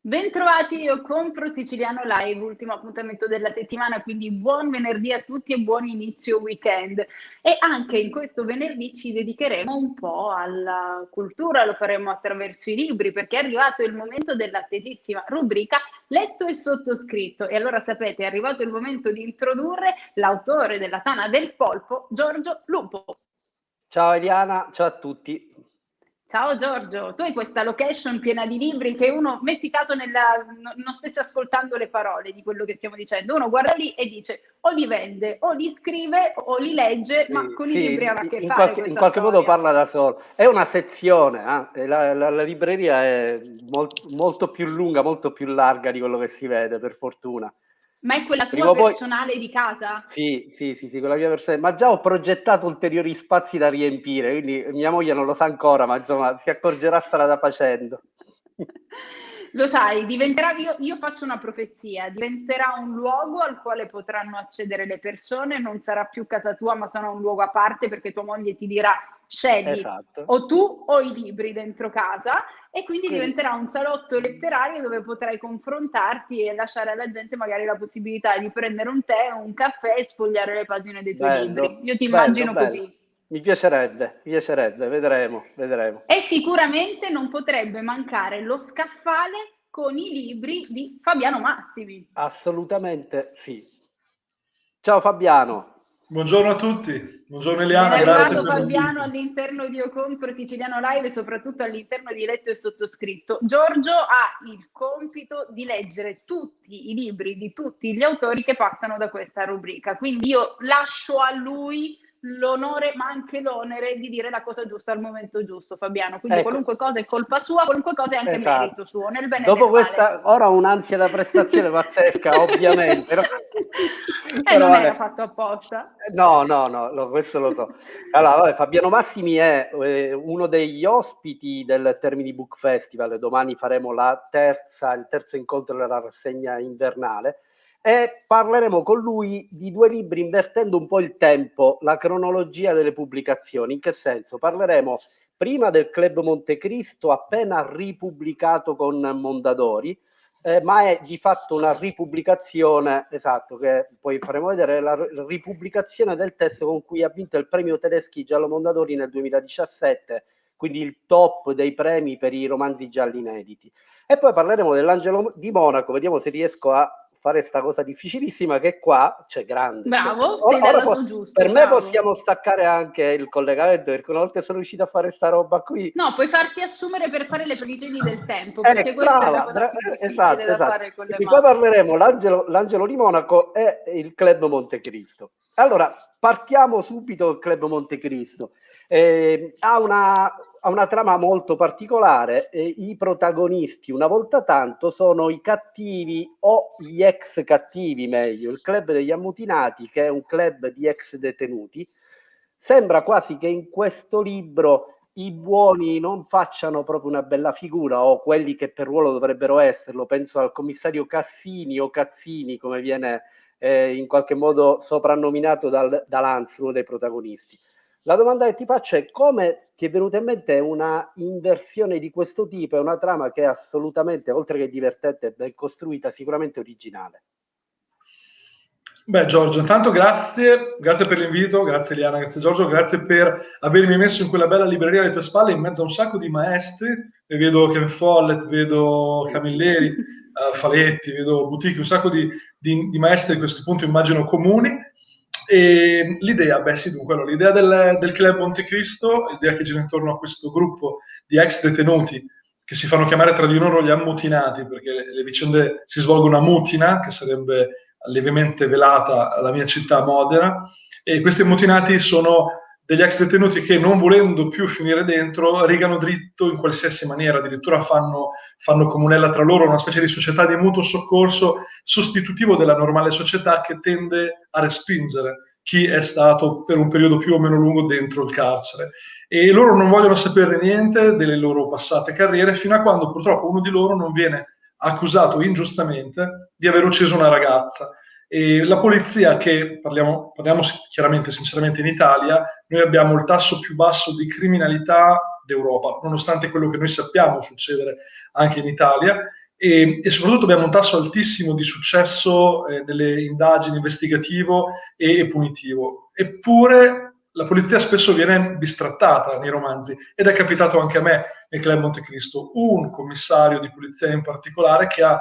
Bentrovati, io compro Siciliano Live, ultimo appuntamento della settimana, quindi buon venerdì a tutti e buon inizio weekend. E anche in questo venerdì ci dedicheremo un po' alla cultura, lo faremo attraverso i libri, perché è arrivato il momento dell'attesissima rubrica Letto e sottoscritto. E allora sapete, è arrivato il momento di introdurre l'autore della Tana del Polpo, Giorgio Lupo. Ciao Eliana, ciao a tutti. Ciao Giorgio, tu hai questa location piena di libri che uno, metti caso non stesse ascoltando le parole di quello che stiamo dicendo, uno guarda lì e dice o li vende, o li scrive, o li legge, Sì, ma con sì, i libri avrà a che in fare qualche, questa in qualche modo storia. parla da solo. È una sezione, la libreria è molto più lunga, molto più larga di quello che si vede, per fortuna. Ma è quella Prima tua o poi... personale di casa? Sì, quella mia personale. Ma già ho progettato ulteriori spazi da riempire, quindi mia moglie non lo sa ancora, ma insomma si accorgerà strada facendo. Lo sai, diventerà, io faccio una profezia, diventerà un luogo al quale potranno accedere le persone, non sarà più casa tua, ma sarà un luogo a parte perché tua moglie ti dirà scegli Esatto. o tu o i libri dentro casa e quindi Quindi- diventerà un salotto letterario dove potrai confrontarti e lasciare alla gente magari la possibilità di prendere un tè o un caffè e sfogliare le pagine dei tuoi libri. Io ti immagino bello. così. Mi piacerebbe, vedremo. E sicuramente non potrebbe mancare lo scaffale con i libri di Fabiano Massimi. Assolutamente sì. Ciao Fabiano. Buongiorno a tutti, buongiorno Ben Eliana, grazie arrivato per Fabiano l'invito. all'interno di Io Compro Siciliano Live e soprattutto all'interno di Letto e Sottoscritto. Giorgio ha il compito di leggere tutti i libri di tutti gli autori che passano da questa rubrica, quindi io lascio a lui l'onore ma anche l'onere di dire la cosa giusta al momento giusto, Fabiano, quindi Ecco. qualunque cosa è colpa sua, qualunque cosa è anche Esatto. merito suo, nel bene e Dopo nel male. questa, ora ho un'ansia da prestazione pazzesca, ovviamente. No? Non vabbè. era fatto apposta. No, questo lo so. Allora, vabbè, Fabiano Massimi è uno degli ospiti del Termini Book Festival. Domani faremo il terzo incontro della rassegna invernale e parleremo con lui di due libri invertendo un po' il tempo, la cronologia delle pubblicazioni. In che senso? Parleremo prima del Club Montecristo appena ripubblicato con Mondadori, ma è di fatto una ripubblicazione, esatto, che poi faremo vedere, la ripubblicazione del testo con cui ha vinto il premio Tedeschi Giallo Mondadori nel 2017, quindi il top dei premi per i romanzi gialli inediti. E poi parleremo dell'Angelo di Monaco, vediamo se riesco a fare sta cosa difficilissima che qua c'è grande. Bravo, Cioè, sei dal lato giusto. Per bravo. me possiamo staccare anche il collegamento, perché una volta sono riuscito a fare sta roba qui. No, puoi farti assumere per fare le previsioni del tempo, perché questa brava, è la cosa più difficile esatto. da fare con le Quindi mani. poi parleremo l'Angelo di Monaco e il Club Montecristo. Allora, partiamo subito dal Club Montecristo. Ha una trama molto particolare. I protagonisti, una volta tanto, sono i cattivi o gli ex cattivi, meglio, il Club degli Ammutinati, che è un club di ex detenuti. Sembra quasi che in questo libro i buoni non facciano proprio una bella figura, o quelli che per ruolo dovrebbero esserlo. Penso al commissario Cassini o Cazzini, come viene in qualche modo soprannominato da Lanz, uno dei protagonisti. La domanda che ti faccio è: come ti è venuta in mente una inversione di questo tipo? È una trama che è assolutamente, oltre che divertente, ben costruita, sicuramente originale. Beh Giorgio, intanto grazie per l'invito, grazie Eliana, grazie Giorgio, grazie per avermi messo in quella bella libreria alle tue spalle in mezzo a un sacco di maestri, e vedo Ken Follett, vedo Camilleri, Faletti, vedo Boutique, un sacco di maestri a questo punto immagino comuni. E l'idea, l'idea del Club Montecristo, l'idea che gira intorno a questo gruppo di ex detenuti che si fanno chiamare tra di loro gli ammutinati, perché le vicende si svolgono a Mutina, che sarebbe lievemente velata alla mia città Modena, e questi ammutinati sono degli ex detenuti che, non volendo più finire dentro, rigano dritto in qualsiasi maniera, addirittura fanno comunella tra loro, una specie di società di mutuo soccorso sostitutivo della normale società, che tende a respingere chi è stato per un periodo più o meno lungo dentro il carcere. E loro non vogliono sapere niente delle loro passate carriere, fino a quando purtroppo uno di loro non viene accusato ingiustamente di aver ucciso una ragazza. E la polizia, che parliamo chiaramente, sinceramente, in Italia, noi abbiamo il tasso più basso di criminalità d'Europa, nonostante quello che noi sappiamo succedere anche in Italia, e soprattutto abbiamo un tasso altissimo di successo nelle indagini investigativo e punitivo. Eppure la polizia spesso viene bistrattata nei romanzi, ed è capitato anche a me nel Club Montecristo. Un commissario di polizia in particolare, che ha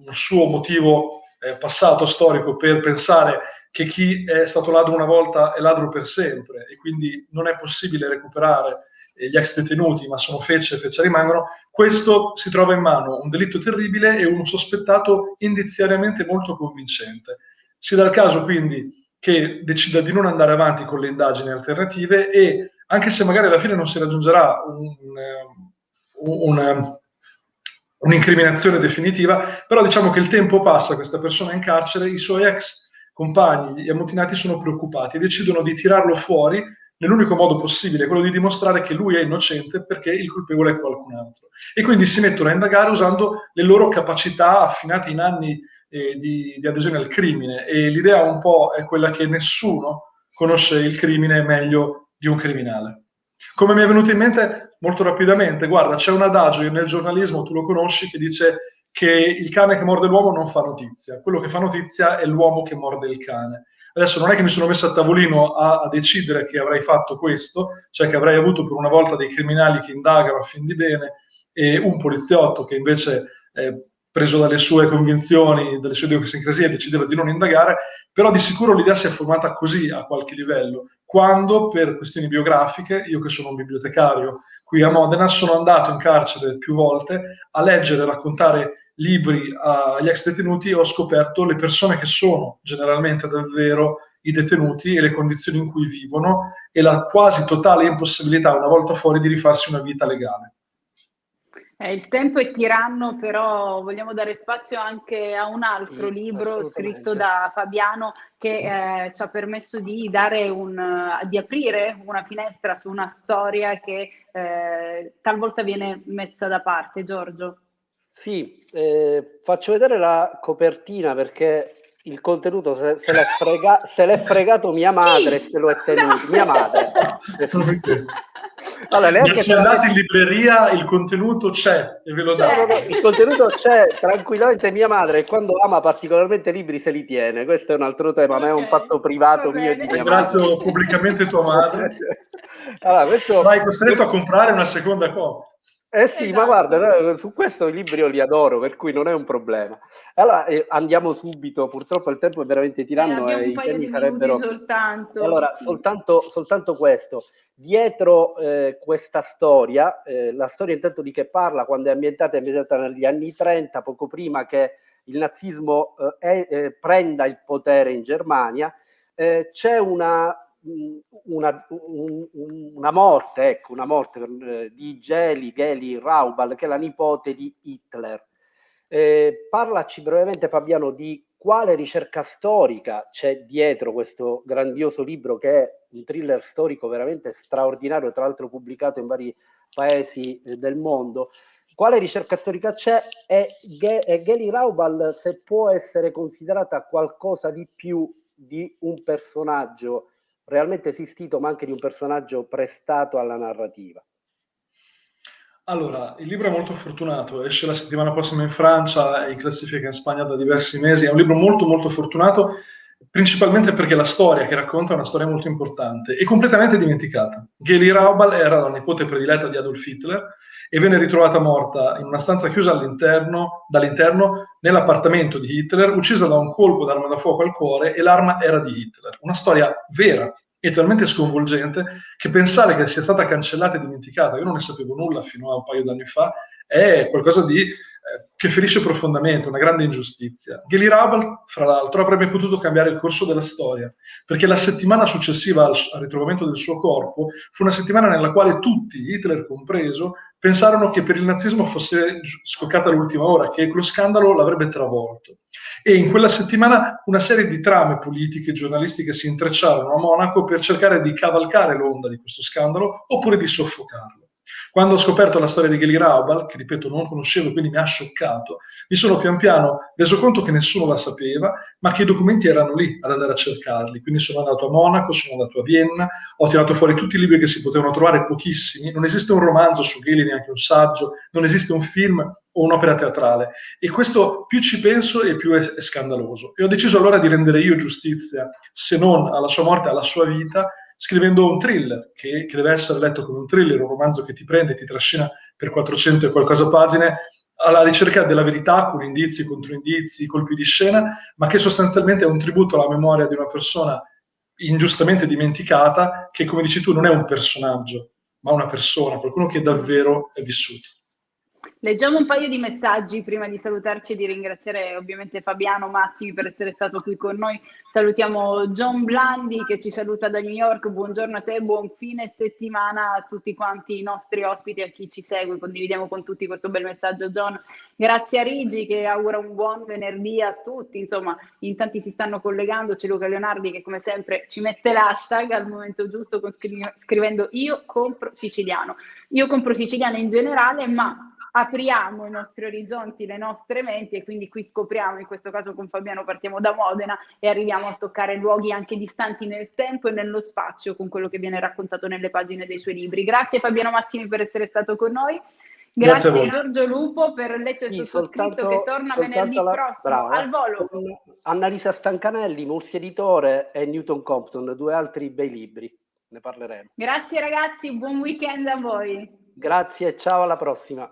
un suo motivo passato storico per pensare che chi è stato ladro una volta è ladro per sempre, e quindi non è possibile recuperare gli ex detenuti, ma sono fece rimangono. Questo si trova in mano un delitto terribile e un sospettato indiziariamente molto convincente. Si dà il caso quindi che decida di non andare avanti con le indagini alternative, e anche se magari alla fine non si raggiungerà un'incriminazione definitiva, però diciamo che il tempo passa, questa persona è in carcere, i suoi ex compagni, gli ammutinati, sono preoccupati e decidono di tirarlo fuori nell'unico modo possibile, quello di dimostrare che lui è innocente, perché il colpevole è qualcun altro. E quindi si mettono a indagare usando le loro capacità affinate in anni di adesione al crimine, e l'idea un po' è quella che nessuno conosce il crimine meglio di un criminale. Come mi è venuto in mente molto rapidamente, guarda, c'è un adagio nel giornalismo, tu lo conosci, che dice che il cane che morde l'uomo non fa notizia, quello che fa notizia è l'uomo che morde il cane. Adesso non è che mi sono messo a tavolino a decidere che avrei fatto questo, cioè che avrei avuto per una volta dei criminali che indagano a fin di bene e un poliziotto che invece, preso dalle sue convinzioni, dalle sue idiosincrasie, decideva di non indagare, però di sicuro l'idea si è formata così a qualche livello, quando per questioni biografiche, io che sono un bibliotecario qui a Modena, sono andato in carcere più volte a leggere e raccontare libri agli ex detenuti, e ho scoperto le persone che sono generalmente davvero i detenuti e le condizioni in cui vivono, e la quasi totale impossibilità, una volta fuori, di rifarsi una vita legale. Il tempo è tiranno, però vogliamo dare spazio anche a un altro libro scritto da Fabiano, che ci ha permesso di di aprire una finestra su una storia che talvolta viene messa da parte. Giorgio? Sì, faccio vedere la copertina, perché il contenuto se l'è fregato mia madre, se lo è tenuto. Mia madre. Allora, ma se andate in libreria il contenuto c'è, e ve lo dà. Il contenuto c'è tranquillamente. Mia madre, quando ama particolarmente libri, se li tiene. Questo è un altro tema, ma è un fatto privato mio e di mia madre. Ringrazio pubblicamente tua madre. Allora, sarai costretto a comprare una seconda copia. Sì, esatto. Ma guarda, su questo i libri io li adoro, per cui non è un problema. Allora andiamo subito, purtroppo il tempo è veramente tiranno e i temi sarebbero... soltanto. Allora, soltanto questo. Dietro questa storia, la storia intanto di che parla, quando è ambientata negli anni 30, poco prima che il nazismo prenda il potere in Germania, c'è una morte di Geli Raubal, che è la nipote di Hitler. Parlaci brevemente, Fabiano, di quale ricerca storica c'è dietro questo grandioso libro, che è un thriller storico veramente straordinario, tra l'altro pubblicato in vari paesi del mondo. Quale ricerca storica c'è? E Geli Raubal, se può essere considerata qualcosa di più di un personaggio realmente esistito, ma anche di un personaggio prestato alla narrativa. Allora, il libro è molto fortunato, esce la settimana prossima in Francia e in classifica in Spagna da diversi mesi. È un libro molto molto fortunato, principalmente perché la storia che racconta è una storia molto importante e completamente dimenticata. Geli Raubal era la nipote prediletta di Adolf Hitler e venne ritrovata morta in una stanza chiusa dall'interno nell'appartamento di Hitler, uccisa da un colpo d'arma da fuoco al cuore, e l'arma era di Hitler. Una storia vera e talmente sconvolgente che pensare che sia stata cancellata e dimenticata, io non ne sapevo nulla fino a un paio d'anni fa, è qualcosa che ferisce profondamente, una grande ingiustizia. Geli Raubal, fra l'altro, avrebbe potuto cambiare il corso della storia, perché la settimana successiva al ritrovamento del suo corpo fu una settimana nella quale tutti, Hitler compreso, pensarono che per il nazismo fosse scoccata l'ultima ora, che lo scandalo l'avrebbe travolto. E in quella settimana una serie di trame politiche e giornalistiche si intrecciarono a Monaco per cercare di cavalcare l'onda di questo scandalo oppure di soffocarlo. Quando ho scoperto la storia di Geli Raubal, che ripeto non conoscevo e quindi mi ha scioccato, mi sono pian piano reso conto che nessuno la sapeva, ma che i documenti erano lì ad andare a cercarli. Quindi sono andato a Monaco, sono andato a Vienna, ho tirato fuori tutti i libri che si potevano trovare, pochissimi. Non esiste un romanzo su Geli, neanche un saggio, non esiste un film o un'opera teatrale. E questo più ci penso e più è scandaloso. E ho deciso allora di rendere io giustizia, se non alla sua morte, alla sua vita, scrivendo un thriller che deve essere letto come un thriller, un romanzo che ti prende e ti trascina per 400 e qualcosa pagine alla ricerca della verità, con indizi, controindizi, colpi di scena, ma che sostanzialmente è un tributo alla memoria di una persona ingiustamente dimenticata, che come dici tu non è un personaggio, ma una persona, qualcuno che davvero è vissuto. Leggiamo un paio di messaggi prima di salutarci e di ringraziare ovviamente Fabiano Massimi per essere stato qui con noi. Salutiamo John Blandi che ci saluta da New York, buongiorno a te, buon fine settimana a tutti quanti i nostri ospiti, a chi ci segue, condividiamo con tutti questo bel messaggio John. Grazie a Rigi che augura un buon venerdì a tutti, insomma in tanti si stanno collegando, c'è Luca Leonardi che come sempre ci mette l'hashtag al momento giusto scrivendo io compro siciliano. Io compro siciliano in generale, ma apriamo i nostri orizzonti, le nostre menti e quindi qui scopriamo, in questo caso con Fabiano partiamo da Modena e arriviamo a toccare luoghi anche distanti nel tempo e nello spazio con quello che viene raccontato nelle pagine dei suoi libri. Grazie Fabiano Massimi per essere stato con noi. Grazie a Giorgio Lupo per letto e sottoscritto che torna venerdì prossimo al volo. Annalisa Stancanelli, Mursi Editore e Newton Compton, due altri bei libri, ne parleremo. Grazie ragazzi, buon weekend a voi. Grazie, ciao, alla prossima.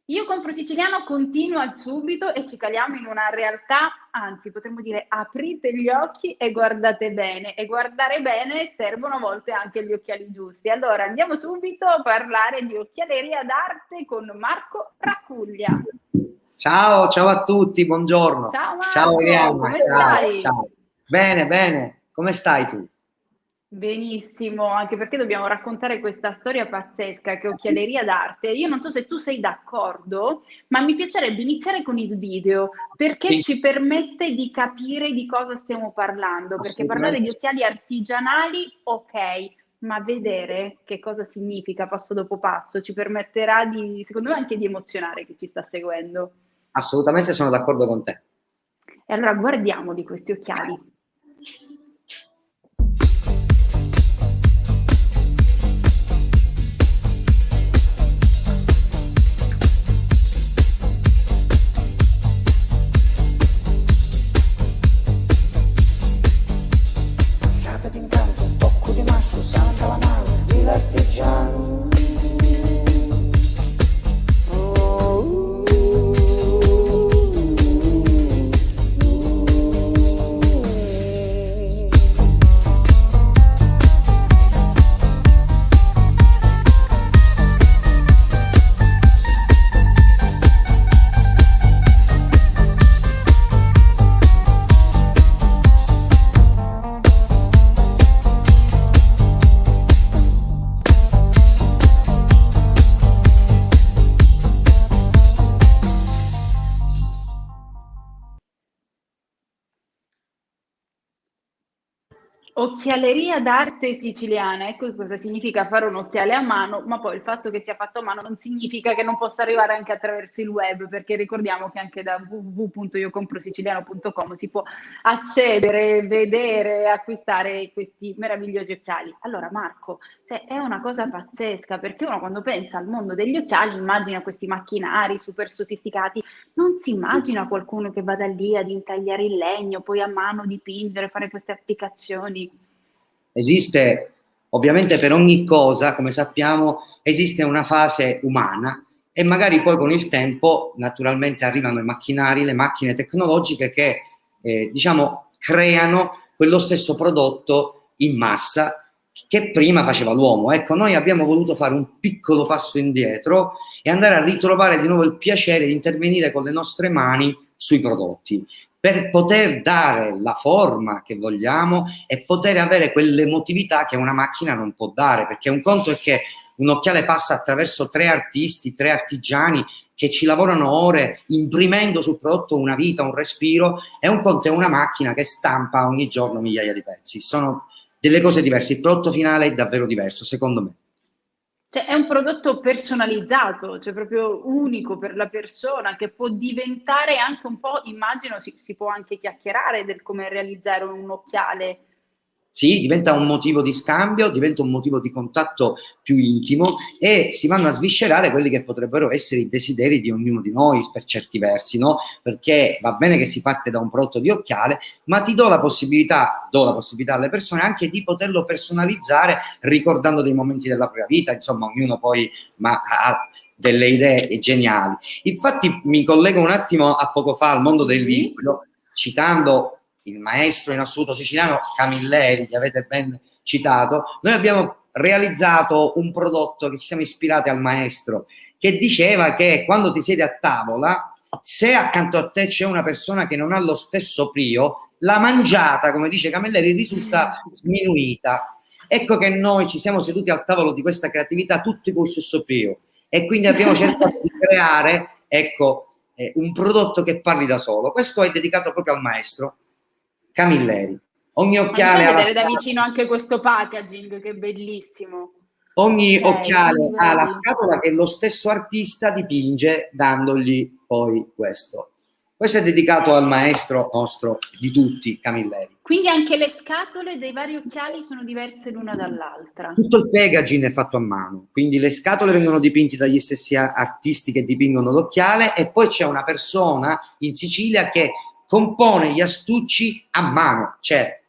Io compro siciliano continua subito e ci caliamo in una realtà, anzi potremmo dire aprite gli occhi e guardate bene, e guardare bene servono a volte anche gli occhiali giusti. Allora andiamo subito a parlare di occhialeria d'arte con Marco Raccuglia. Ciao a tutti, buongiorno. Ciao Marco, ciao Eliana, come stai? Ciao. Bene, come stai tu? Benissimo, anche perché dobbiamo raccontare questa storia pazzesca che è Occhialeria d'Arte. Io non so se tu sei d'accordo, ma mi piacerebbe iniziare con il video perché ci permette di capire di cosa stiamo parlando. Perché parlare di occhiali artigianali, ok, ma vedere che cosa significa passo dopo passo ci permetterà secondo me, anche di emozionare chi ci sta seguendo. Assolutamente sono d'accordo con te. E allora guardiamo di questi occhiali. Occhialeria d'arte siciliana, ecco cosa significa fare un occhiale a mano, ma poi il fatto che sia fatto a mano non significa che non possa arrivare anche attraverso il web, perché ricordiamo che anche da www.iocomprosiciliano.com si può accedere, vedere, acquistare questi meravigliosi occhiali. Allora Marco, è una cosa pazzesca, perché uno quando pensa al mondo degli occhiali immagina questi macchinari super sofisticati, non si immagina qualcuno che vada lì ad intagliare il legno, poi a mano dipingere, fare queste applicazioni. Esiste, ovviamente per ogni cosa, come sappiamo, esiste una fase umana e magari poi con il tempo naturalmente arrivano i macchinari, le macchine tecnologiche che diciamo creano quello stesso prodotto in massa che prima faceva l'uomo. Ecco, noi abbiamo voluto fare un piccolo passo indietro e andare a ritrovare di nuovo il piacere di intervenire con le nostre mani sui prodotti, per poter dare la forma che vogliamo e poter avere quell'emotività che una macchina non può dare, perché un conto è che un occhiale passa attraverso 3 artisti, 3 artigiani che ci lavorano ore imprimendo sul prodotto una vita, un respiro, e un conto è una macchina che stampa ogni giorno migliaia di pezzi. Sono delle cose diverse, il prodotto finale è davvero diverso, secondo me. Cioè, è un prodotto personalizzato, cioè proprio unico per la persona, che può diventare anche un po', immagino, si può anche chiacchierare del come realizzare un occhiale. Sì, diventa un motivo di scambio, diventa un motivo di contatto più intimo e si vanno a sviscerare quelli che potrebbero essere i desideri di ognuno di noi per certi versi, no? Perché va bene che si parte da un prodotto di occhiale, ma ti do la possibilità alle persone anche di poterlo personalizzare ricordando dei momenti della propria vita, insomma, ognuno poi ha delle idee geniali. Infatti mi collego un attimo a poco fa al mondo del liquido, citando il maestro in assoluto siciliano Camilleri, che avete ben citato. Noi abbiamo realizzato un prodotto che ci siamo ispirati al maestro, che diceva che quando ti siedi a tavola, se accanto a te c'è una persona che non ha lo stesso brio, la mangiata, come dice Camilleri, risulta sminuita. Ecco che noi ci siamo seduti al tavolo di questa creatività tutti con lo stesso brio, e quindi abbiamo cercato di creare, un prodotto che parli da solo. Questo è dedicato proprio al maestro Camilleri. Ogni occhiale ha vedere da vicino anche questo packaging, che è bellissimo. Ogni occhiale ha la scatola che lo stesso artista dipinge dandogli poi questo. Questo è dedicato al maestro nostro di tutti, Camilleri. Quindi anche le scatole dei vari occhiali sono diverse l'una dall'altra. Tutto il packaging è fatto a mano, quindi le scatole vengono dipinte dagli stessi artisti che dipingono l'occhiale, e poi c'è una persona in Sicilia che compone gli astucci a mano. Cioè,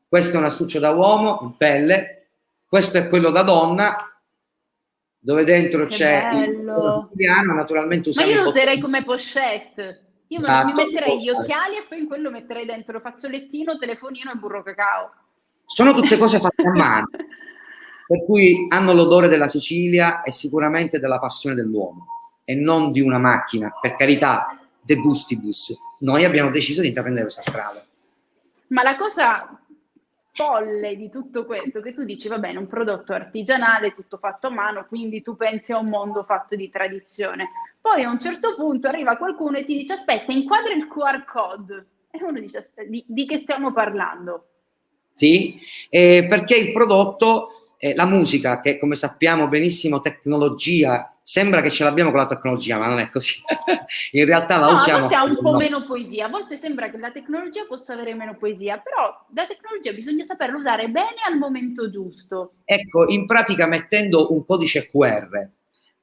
questo è un astuccio da uomo in pelle, questo è quello da donna, dove dentro c'è il piano, naturalmente usiamo. Ma io lo userei come pochette. Io mi metterei gli occhiali e poi in quello metterei dentro fazzolettino, telefonino e burro cacao. Sono tutte cose fatte a mano, per cui hanno l'odore della Sicilia e sicuramente della passione dell'uomo e non di una macchina. Per carità, de gustibus, noi abbiamo deciso di intraprendere questa strada. Ma la cosa folle di tutto questo, che tu dici, va bene, un prodotto artigianale, tutto fatto a mano, quindi tu pensi a un mondo fatto di tradizione. Poi a un certo punto arriva qualcuno e ti dice, aspetta, inquadra il QR code. E uno dice, aspetta, di che stiamo parlando? Sì, perché il prodotto, la musica, che come sappiamo benissimo tecnologia, sembra che ce l'abbiamo con la tecnologia, ma non è così. In realtà la usiamo. A volte ha un po' meno poesia, a volte sembra che la tecnologia possa avere meno poesia, però la tecnologia bisogna saperla usare bene al momento giusto. Ecco, in pratica mettendo un codice QR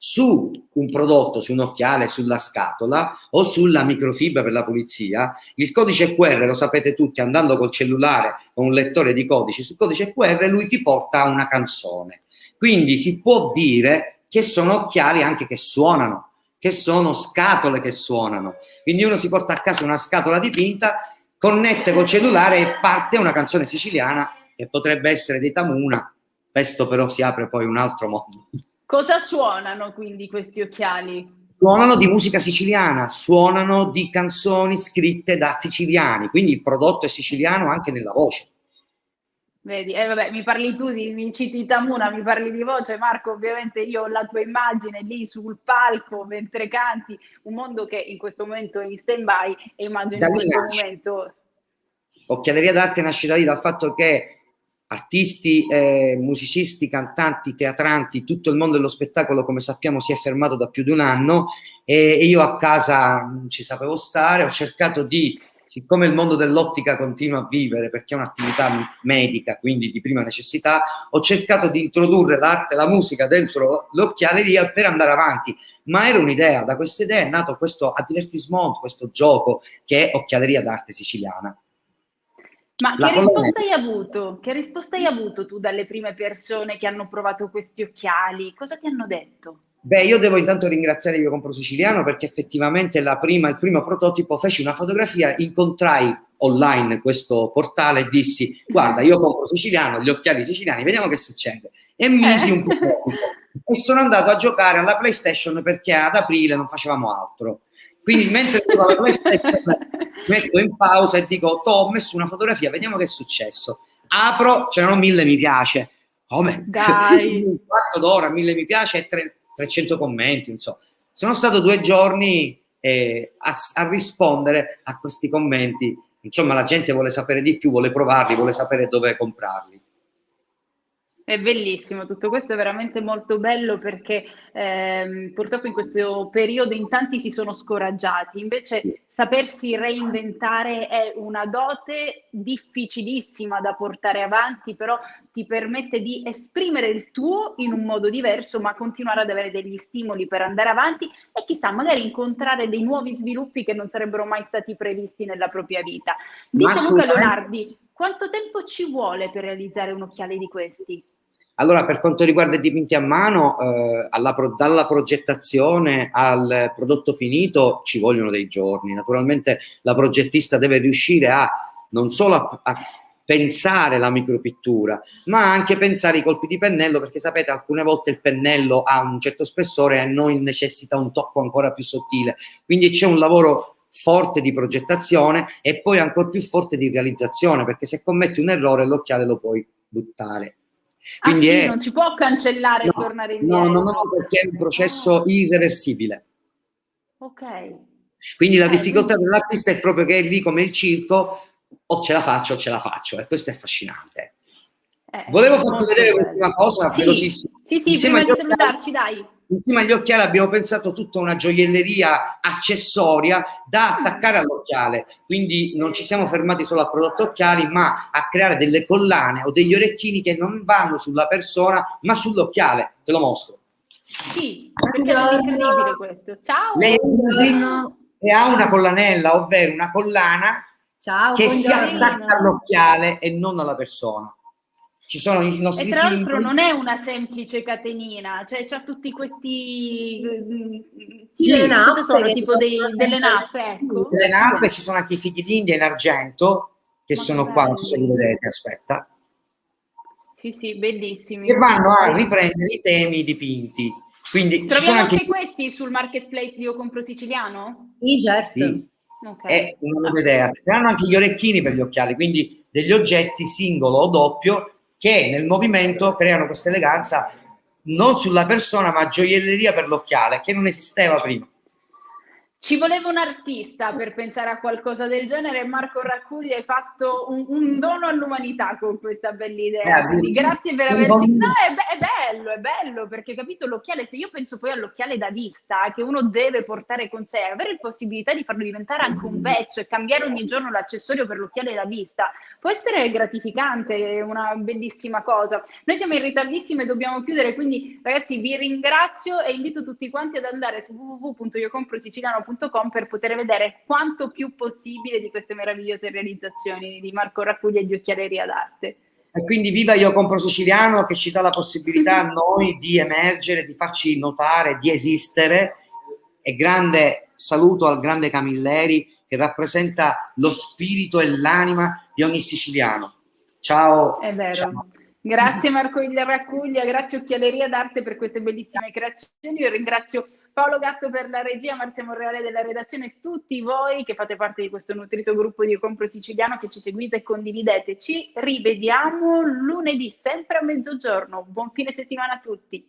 su un prodotto, su un occhiale, sulla scatola o sulla microfibra per la pulizia, il codice QR, lo sapete tutti, andando col cellulare o un lettore di codici, sul codice QR lui ti porta a una canzone. Quindi si può dire che sono occhiali anche che suonano, che sono scatole che suonano. Quindi uno si porta a casa una scatola dipinta, connette col cellulare e parte una canzone siciliana che potrebbe essere dei Tamuna. Questo però si apre poi un altro mondo. Cosa suonano quindi questi occhiali? Suonano di musica siciliana, suonano di canzoni scritte da siciliani, quindi il prodotto è siciliano anche nella voce. Vedi, vabbè, mi parli tu, mi citi Tamuna, mi parli di voce, Marco, ovviamente io ho la tua immagine lì sul palco mentre canti, un mondo che in questo momento è in stand-by e immagino in questo momento... Occhialeria d'arte nasce da lì, dal fatto che artisti, musicisti, cantanti, teatranti, tutto il mondo dello spettacolo, come sappiamo, si è fermato da più di un anno e io a casa non ci sapevo stare, ho cercato di, siccome il mondo dell'ottica continua a vivere perché è un'attività medica, quindi di prima necessità, ho cercato di introdurre l'arte e la musica dentro l'occhialeria per andare avanti, ma era un'idea, da questa idea è nato questo Divertissement, questo gioco che è Occhialeria d'arte siciliana. Ma che risposta hai avuto? Che risposta hai avuto tu dalle prime persone che hanno provato questi occhiali? Cosa ti hanno detto? Beh, io devo intanto ringraziare il mio compro siciliano perché effettivamente il primo prototipo feci una fotografia, incontrai online questo portale e dissi: guarda, io compro siciliano, gli occhiali siciliani, vediamo che succede. E misi un po' e sono andato a giocare alla PlayStation perché ad aprile non facevamo altro. Quindi mentre gioco alla PlayStation metto in pausa e dico: ho messo una fotografia, vediamo che è successo. Apro, c'erano 1000 mi piace. Come? Dai! Un quarto d'ora, 1000 mi piace e 300 commenti, insomma. Sono stato 2 giorni a rispondere a questi commenti. Insomma, la gente vuole sapere di più, vuole provarli, vuole sapere dove comprarli. È bellissimo, tutto questo è veramente molto bello perché purtroppo in questo periodo in tanti si sono scoraggiati, invece sapersi reinventare è una dote difficilissima da portare avanti, però ti permette di esprimere il tuo in un modo diverso, ma continuare ad avere degli stimoli per andare avanti e chissà, magari incontrare dei nuovi sviluppi che non sarebbero mai stati previsti nella propria vita. Dice Luca Leonardi, quanto tempo ci vuole per realizzare un occhiale di questi? Allora, per quanto riguarda i dipinti a mano, dalla progettazione al prodotto finito ci vogliono dei giorni. Naturalmente la progettista deve riuscire non solo a pensare la micropittura, ma anche pensare i colpi di pennello, perché sapete, alcune volte il pennello ha un certo spessore e noi necessita un tocco ancora più sottile. Quindi c'è un lavoro forte di progettazione e poi ancora più forte di realizzazione, perché se commetti un errore l'occhiale lo puoi buttare. Quindi sì, non si può cancellare e tornare indietro. No, perché è un processo irreversibile. Ok. Quindi la difficoltà dell'artista è proprio che è lì come il circo, o ce la faccio, e questo è affascinante. Volevo farti vedere l'ultima cosa, velocissima. Sì, prima di salutarci, dai. Insieme agli occhiali abbiamo pensato tutta una gioielleria accessoria da attaccare all'occhiale, quindi non ci siamo fermati solo al prodotto occhiali, ma a creare delle collane o degli orecchini che non vanno sulla persona ma sull'occhiale. Te lo mostro. Sì, perché è incredibile questo. Ciao! Lei e ha una collanella, ovvero una collana che si attacca all'occhiale e non alla persona. Ci sono i nostri e tra l'altro simboli. Non è una semplice catenina, cioè c'ha tutti questi cosa sono tipo delle nappe, ecco. Le nappe, ci sono anche i fichi d'India in argento che sono qua, non so se li vedete, aspetta. Sì, bellissimi. Che vanno a riprendere i temi dipinti. Quindi troviamo anche questi sul marketplace di Io Compro Siciliano? Sì, certo. Sì. È una nuova idea. Saranno anche gli orecchini per gli occhiali, quindi degli oggetti singolo o doppio che nel movimento creano questa eleganza non sulla persona, ma gioielleria per l'occhiale, che non esisteva prima. Ci voleva un artista per pensare a qualcosa del genere e Marco Raccuglia hai fatto un dono all'umanità con questa bella idea. Quindi grazie per averci... No, è bello, perché capito l'occhiale, se io penso poi all'occhiale da vista che uno deve portare con sé, avere la possibilità di farlo diventare anche un vezzo e cambiare ogni giorno l'accessorio per l'occhiale da vista, può essere gratificante, è una bellissima cosa. Noi siamo in ritardissimo e dobbiamo chiudere, quindi ragazzi vi ringrazio e invito tutti quanti ad andare su www.iocomprosiciliano.com per poter vedere quanto più possibile di queste meravigliose realizzazioni di Marco Raccuglia e di Occhialeria d'Arte. E quindi viva Io Compro Siciliano, che ci dà la possibilità a noi di emergere, di farci notare, di esistere. E grande saluto al grande Camilleri, che rappresenta lo spirito e l'anima di ogni siciliano. Ciao. È vero. Ciao. Grazie Marco Raccuglia, grazie Occhialeria d'Arte per queste bellissime creazioni. Io ringrazio Paolo Gatto per la regia, Marzia Monreale della redazione e tutti voi che fate parte di questo nutrito gruppo di Io Compro Siciliano, che ci seguite e condividete. Ci rivediamo lunedì, sempre a mezzogiorno. Buon fine settimana a tutti.